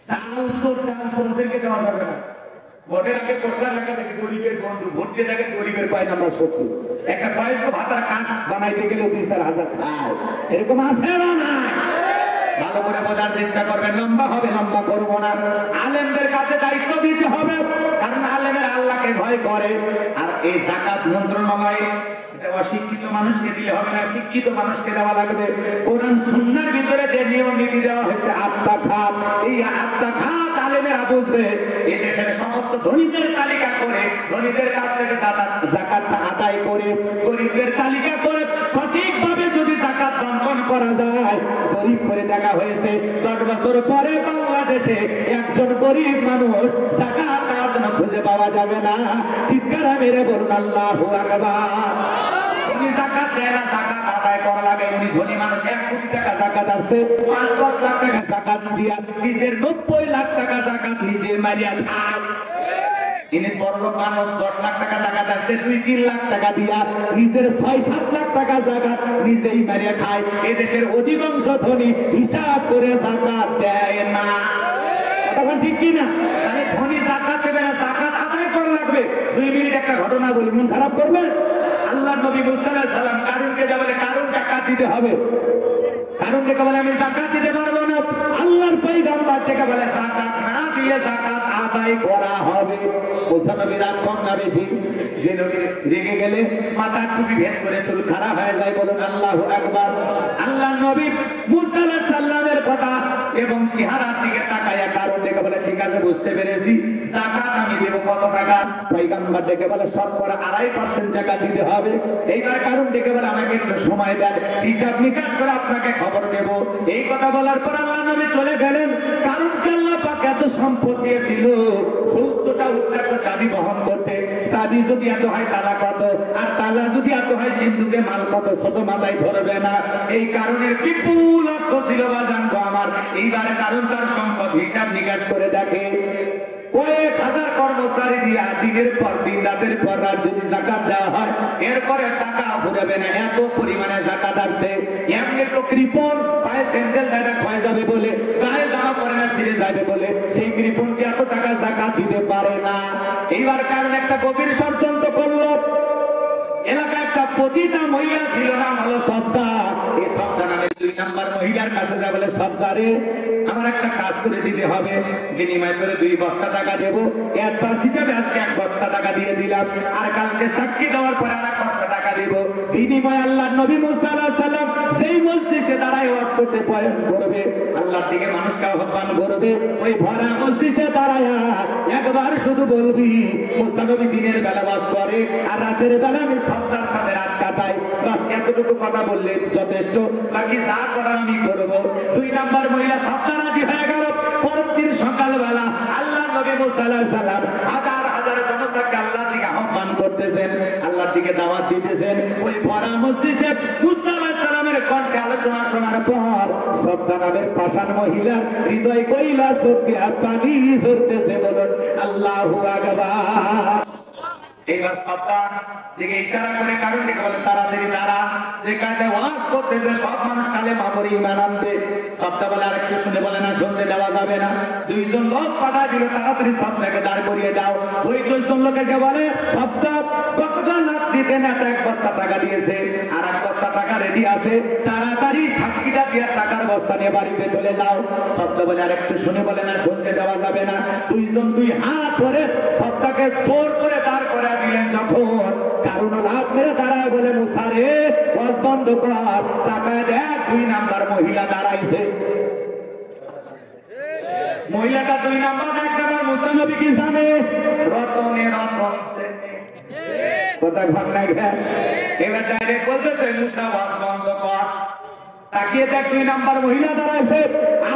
চালদেরকে দেওয়া যাবে না। ভোটের আগে পোস্টার লাগা থাকে গরিবের বন্ধু, ভোট দিয়ে থাকে গরিবের পায় নাম্বার 70। একটা বয়স্ক ভাতার কার্ড বানাইতে গেলে 2-4 হাজার খায়, এরকম আছে না? না, ভালো করে বোঝার চেষ্টা করবেন। লম্বা হবে, লম্বা করবো না। আলেমদের কাছে দায়িত্ব দিতে হবে, কারণ আলেমের আল্লাহকে ভয় করে। আর এই যাকাত মন্ত্রণালয় এটা অশিক্ষিত মানুষকে দিলে হবে না, শিক্ষিত মানুষকে দেওয়া লাগবে। কোরআন সুন্নাহর ভিতরে যে নিয়ম নীতি দেওয়া হয়েছে, আটটা খাত, এই আটটা খাত আলেমেরা বুঝবে। এই দেশের সমস্ত ধনীদের তালিকা করে, ধনীদের কাছ থেকে যাকাতটা আদায় করে, গরিবদের তালিকা করে সঠিকভাবে যদি যাকাত বন্টন করা যায়, জরিপ করে দেখা হয়েছে 10 বছর পরে বাংলাদেশে একজন গরিব মানুষ যাকাত দেওয়ার জন্য খুঁজে পাওয়া যাবে না। চিৎকার মেরে বলুন আল্লাহু আকবার। উনি যাকাত দেয় না, যাকাত আদায় করা লাগে। উনি ধনী মানুষ, 1 কোটি টাকা যাকাত আসছে, 5-10 লাখ টাকা যাকাত দিয়া নিজের 90 লাখ টাকা যাকাত নিজে মারিয়া খায়। ইনি বড়লোক মানুষ, 10 লাখ টাকা যাকাত আসছে, 2-3 লাখ টাকা দিয়া নিজের 6-7 লাখ টাকা যাকাত নিজেই মারিয়া খায়। এদেশের অধিকাংশ ধনী হিসাব করে যাকাত দেয় না। তখন ঠিক কি না? তাহলে ধনী যাকাত দেবে না, যাকাত আদায় করা লাগবে। 2 মিনিট একটা ঘটনা বলি, মন খারাপ করবে? আল্লাহর নবী মুসা আলাইহিস সালাম কারুনকে যা বলে, কারুন যাকাত দিতে হবে। কারুনকে বলে আমি যাকাত দিতে পারবো না। আল্লাহর পয়গম্বর থেকে বলে যাকাত না দিয়ে যাকাত আদায় করা হবে। মুসা নবী রাগ কম না বেশি? যে নবী রেগে গেলে মাথার টুপি ভেদ করে চুল খারাপ হয়ে যায়। বলুন আল্লাহু আকবার। আল্লাহর নবী মুসা আলাইহিস সালামের কথা এবং চেহারার দিকে তাকায়া কারণ ডেকে বলে ঠিক আছে বুঝতে পেরেছি, যাকাত আমি দেব কত টাকা? পয়গম্বর ডেকে বলে শতকরা 2.5% টাকা দিতে হবে। এইবার কারণ ডেকে বলে আমাকে একটু সময় দেন, হিসাব নিকাশ করে আপনাকে খবর দেব। এই কথা বলার পর আল্লাহ নবী চলে গেলেন। কারণকে আল্লাহ পাক এত সম্পদ দিয়েছিল, 70টা উত্তর চাবি বহন করতে। চাবি যদি এত হয় তালা কত, আর তালা যদি এত হয় সিন্ধুকে মাল কত, ছোট মাথায় ধরবে না। এই কারণের বিপুল অর্থ ছিল বাজানগো আমার। এইবার কারণ তার সম্পদ হিসাব নিকাশ করে দেখে, কয়েক হাজার কর্মচারী দিয়া দিনের পর দিন, রাতের পর রাত যদি যাকাত দেওয়া হয়, এরপরে টাকা ফুরাবে না, এত পরিমাণে যাকাত আসছে। এমনি তো কৃপণ, পায়ে স্যান্ডেল দেয় না ক্ষয় যাবে বলে, গায়ে জামা পরে না ছিঁড়ে যাবে বলে, সেই কৃপণকে এত টাকা যাকাত দিতে পারে না। এইবার কারণ একটা গভীর ষড়যন্ত্র করলো। এলাকায় একটা পতিতা মহিলা ছিল, নাম হলো সবদা। এই সবদা নামে 2 নাম্বার মহিলার কাছে যা বলে, সবদারে আমার একটা কাজ করে দিতে হবে, বিনিময় করে 2 বস্তা টাকা দেবো। অ্যাডভান্স হিসাবে আজকে 1 বস্তা টাকা দিয়ে দিলাম, আর কালকে সাক্ষী দেওয়ার পরে আর 1 বস্তা টাকা দিব। বিনিময় আল্লাহর নবী মুসা আলাইহিস সালাম যেই মজলিসে দাঁড়ায় ওয়াজ করতে বয়ান করবে, আল্লাহর দিকে মানুষকে আহ্বান করবে, ওই ভরা মজলিসে দাঁড়ায় একবার শুধু বলবি, মুসা নবী দিনের বেলা ওয়াজ করে আর রাতের বেলা আমি সবদার সাথে রাত কাটাই। বাস এতটুকু কথা বললে যথেষ্ট, বাকি যা করার আমি করবো। 2 নাম্বার মহিলা সবদা রাজি হয়ে গেল। পরের দিন সকালবেলা আল্লাহর নবী মুসা আলাইহিস সালাম হাজার হাজার জনতাকে আল্লাহর দিকে আহ্বান করতেছেন, আল্লাহর দিকে দাওয়াত দিতেছেন। ওই ভরা মজলিসে মুসা আলাইহিস সালামের কণ্ঠে আলোচনা শোনার পর সবদা নামের পাষাণ মহিলা হৃদয় কইলা সত্যি পানি ঝরতেছে। বলুন আল্লাহু আকবার। এইবার সবদা দিকে ইশারা করে কারণ ডেকে বলে তাড়াতাড়ি তারা যে কায়দায় ওয়াজ করতেছে সব মানুষ কালেমা পড়ে ঈমান আনবে। সবদা বলে আরেকটু শুনে বলে না, শুনতে দেওয়া যাবে না। 2 জন লোক পাঠা দিল, তাড়াতাড়ি সবদাকে দাঁড় করিয়ে দাও। ওই 2 জন লোক এসে বলে সবদা কতটা লাভ দিতে না, 1 বস্তা টাকা দিয়েছে, আর 1 বস্তা টাকা রেডি আছে, তাড়াতাড়ি সাক্ষীটা দিয়ে টাকার বস্তা নিয়ে বাড়িতে চলে যাও। সবদা বলে আরেকটু শুনে বলে না, শুনতে দেওয়া যাবে না। 2 জন 2 হাত ধরে সবদাকে জোর করে দাঁড় করে দিলেন। যখন কারণ লাভ মেরে দাঁড়ায় বলে মুসা রে ওয়াজ বন্ধ কর, টাকা দেখ। 2 নাম্বার মহিলা দাঁড়াইছে। মহিলাটা 2 নাম্বার একবার মুসা নবী কি জানে, রতনে রতন সেনে কথা ঘর নাই। এবার ডাইরেক্ট বলতেছে মুসা ওয়াজ বন্ধ কর। তাকিয়ে দেখ 2 নাম্বার মহিলা দাঁড়াইছে।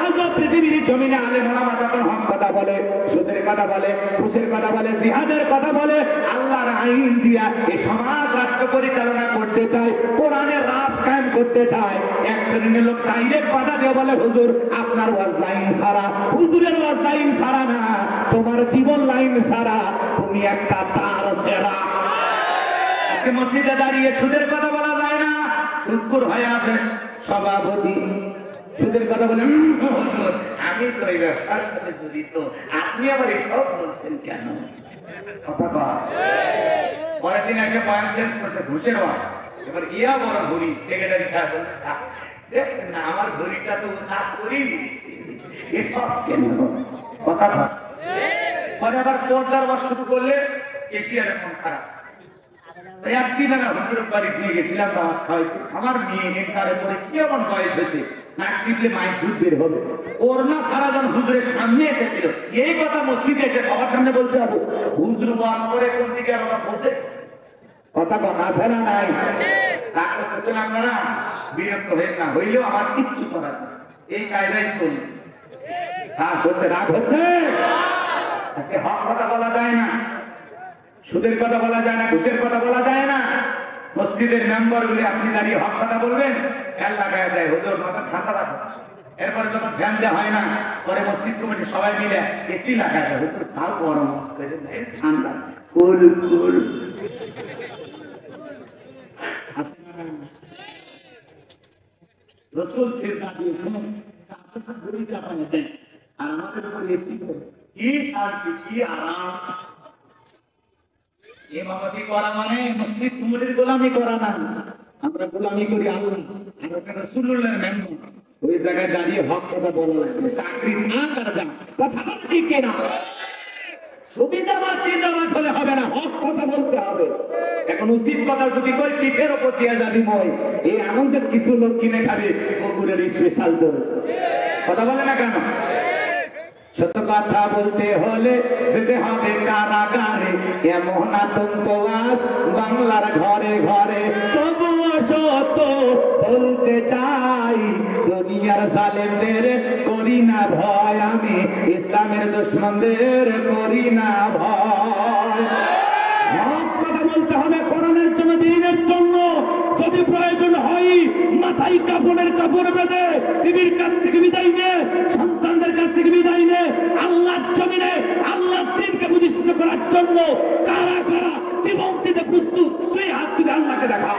আজও পৃথিবীর জমিনে আলেম ওলামা যখন হক কথা বলে, সুদের কথা বলে, ঘুষের কথা বলে, জিহাদের কথা বলে, আল্লাহর আইন দিয়া এই সমাজ রাষ্ট্র পরিচালনা করতে চায়, কোরআনের রাজ কায়েম করতে চায়, এক শ্রেণীর লোক ডাইরেক্ট বাধা দিয়ে বলে হুজুর আপনার ওয়াজ লাইন ছাড়া। হুজুরের ওয়াজ লাইন ছাড়া না, তোমার জীবন লাইন ছাড়া, তুমি একটা তার সেরা। আজকে মসজিদে দাঁড়িয়ে সুদের কথা বলা যায় না, সুদখোর হয়ে আছে সভাপতি, সুদের কথা বলে হুজুর, আমি তো এই ব্যবসার সাথে জড়িত, আপনি আবার এসব বলছেন কেন? কথা কয়। পরের দিন এসে বয়ান চেঞ্জ করছে ঘুষের ওয়াজ। এবার ইয়া বড় ঘড়ি সেক্রেটারি সাহেব বলছে, দেখেন না আমার ঘড়িটা তো কাজ করেই দিয়েছি, এসব কেন কথা কয়। পরে আবার পর্দার ওয়াজ শুরু করলে এশিয়ার মন খারাপ। তাই একদিন আমি হুজুরের বাড়ি নিয়ে গেছিলাম দাওয়াত খাওয়াইতে। আমার মেয়ে নেককারে পরে কি এমন বয়স হয়েছে, নাক চিপলে মায়ের দুধ বের হবে। ওর না সারা জন হুজুরের সামনে এসেছিল, এই কথা মসজিদে এসে সবার সামনে বলতে হবে। হুজুর ওয়াজ করে কোন দিকে আর ওরা বসে কথা কয়, আছে না নাই? রাগ করতেছেন আপনারা, বিরক্ত হয়ে না হইলেও আমার কিচ্ছু করার নেই, এই কায়দায় চলবে। রাগ হচ্ছে, রাগ হচ্ছে। আজকে হক কথা বলা যায় না, সুদের কথা বলা যায় না, ঘুষের কথা বলা যায় না। মসজিদের মেম্বার গুলি আপনি দাঁড়িয়ে হক কথা বলবেন, ফ্যান লাগায় দেয়, হুজুর মাথা ঠান্ডা রাখো। এরপরে যখন ফ্যান দেওয়া হয় না, পরে মসজিদ কমিটি সবাই মিলে এসি লাগায় দেয়, হুজুর তাও গরম করে দেয়, ঠান্ডা কুল কুল। রসুল সিরকা দিয়েছেন, আপনার ঘড়ি চাপানো দেন, আর আমাদের উপর এসি করে। কি শান্তি, কি আরাম। ইমামতি করা মানে মসজিদ কমিটির গোলামি করা না, আমরা গোলামি করি আল্লাহ আর ওটা রাসূলুল্লাহর মেম্বার। ওই জায়গায় দাঁড়িয়ে হক কথা বলা লাগবে, চাকরি না করা যান, কথা বলা ঠিক না। সুবিধাবাদ চিন্তাবাদ হলে হবে না, হক কথা বলতে হবে। এখন উচিত কথা যদি কই পিঠের ওপর দিয়ে যাবি মই, এই আনন্দের কিছু লোক কিনে খাবে কুকুরের স্পেশাল দই। কথা বলে না কেন? সত্য কথা বলতে হলে যেতে হবে কারাগারে, এমন আতঙ্ক আজ বাংলার ঘরে ঘরে। তবুও সত্য বলতে চাই, দুনিয়ার জালেমদের করি না ভয়, আমি ইসলামের দুশমনদের করি না ভয়। হক কথা বলতে হবে কোরআনের জন্য, দ্বীনের জন্য। যদি প্রয়োজন হয় মাথায় কাপড়ের কাপড় বেঁধে টিভির কাছ থেকে বিদায় নে, সন্তানদের কাছ থেকে বিদায় নে, আল্লাহর জমিনে আল্লাহর দ্বীনকে প্রতিষ্ঠিত করার জন্য কারা কারা জীবন দিতে প্রস্তুত, তুই হাত তুলে আল্লাহকে দেখা।